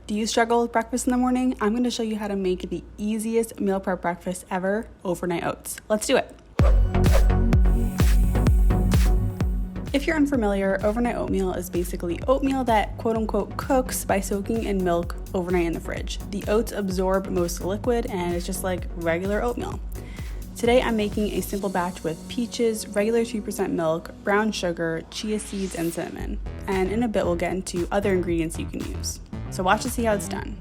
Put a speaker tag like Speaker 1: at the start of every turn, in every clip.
Speaker 1: Do you struggle with breakfast in the morning? I'm going to show you how to make the easiest meal prep breakfast ever, overnight oats. Let's do it. If you're unfamiliar, overnight oatmeal is basically oatmeal that quote unquote cooks by soaking in milk overnight in the fridge. The oats absorb most liquid and it's just like regular oatmeal. Today I'm making a simple batch with peaches, regular 2% milk, brown sugar, chia seeds, and cinnamon. And in a bit we'll get into other ingredients you can use. So watch to see how it's done.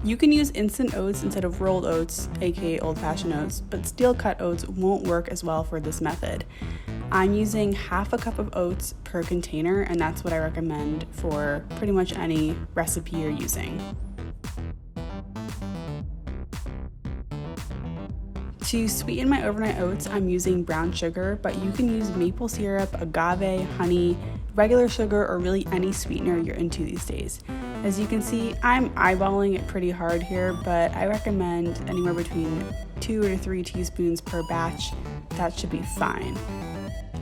Speaker 1: You can use instant oats instead of rolled oats, aka old-fashioned oats, but steel cut oats won't work as well for this method. I'm using half a cup of oats per container, and that's what I recommend for pretty much any recipe you're using. To sweeten my overnight oats, I'm using brown sugar, but you can use maple syrup, agave, honey, regular sugar, or really any sweetener you're into these days. As you can see, I'm eyeballing it pretty hard here, but I recommend anywhere between 2 to 3 teaspoons per batch. That should be fine.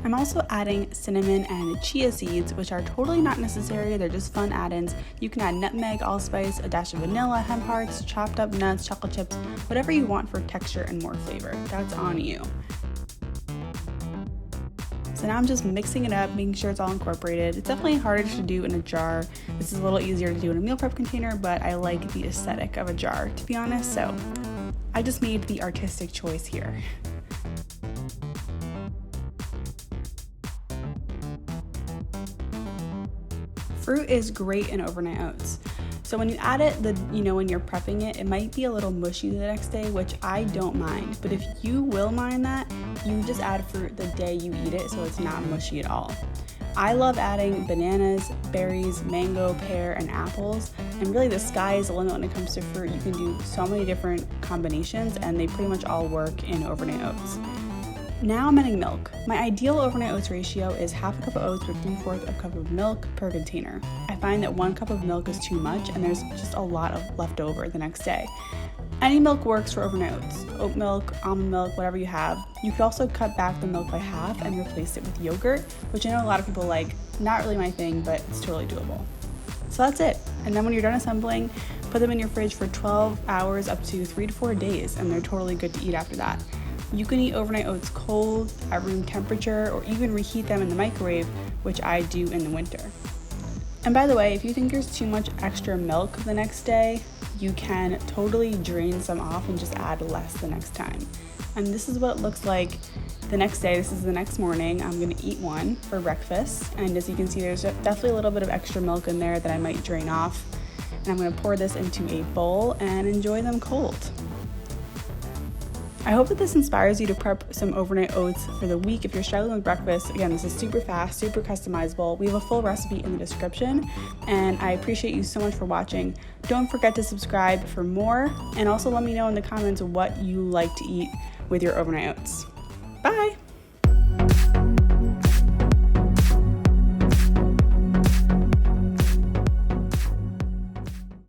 Speaker 1: I'm also adding cinnamon and chia seeds, which are totally not necessary. They're just fun add-ins. You can add nutmeg, allspice, a dash of vanilla, hemp hearts, chopped up nuts, chocolate chips, whatever you want for texture and more flavor. That's on you. So now I'm just mixing it up, making sure it's all incorporated. It's definitely harder to do in a jar. This is a little easier to do in a meal prep container, but I like the aesthetic of a jar, to be honest, so I just made the artistic choice here. Fruit is great in overnight oats. So when you add it, when you're prepping it, it might be a little mushy the next day, which I don't mind. But if you will mind that, you just add fruit the day you eat it so it's not mushy at all. I love adding bananas, berries, mango, pear, and apples. And really the sky is the limit when it comes to fruit. You can do so many different combinations and they pretty much all work in overnight oats. Now I'm adding milk. My ideal overnight oats ratio is half a cup of oats with 3/4 a cup of milk per container. I find that 1 cup of milk is too much and there's just a lot of left over the next day. Any milk works for overnight oats. Oat milk, almond milk, whatever you have. You could also cut back the milk by half and replace it with yogurt, which I know a lot of people like. Not really my thing, but it's totally doable. So that's it. And then when you're done assembling, put them in your fridge for 12 hours up to 3 to 4 days and they're totally good to eat after that. You can eat overnight oats cold, at room temperature, or even reheat them in the microwave, which I do in the winter. And by the way, if you think there's too much extra milk the next day, you can totally drain some off and just add less the next time. And this is what it looks like the next day. This is the next morning. I'm gonna eat one for breakfast. And as you can see, there's definitely a little bit of extra milk in there that I might drain off. And I'm gonna pour this into a bowl and enjoy them cold. I hope that this inspires you to prep some overnight oats for the week if you're struggling with breakfast. Again, this is super fast, super customizable. We have a full recipe in the description, and I appreciate you so much for watching. Don't forget to subscribe for more, and also let me know in the comments what you like to eat with your overnight oats. Bye!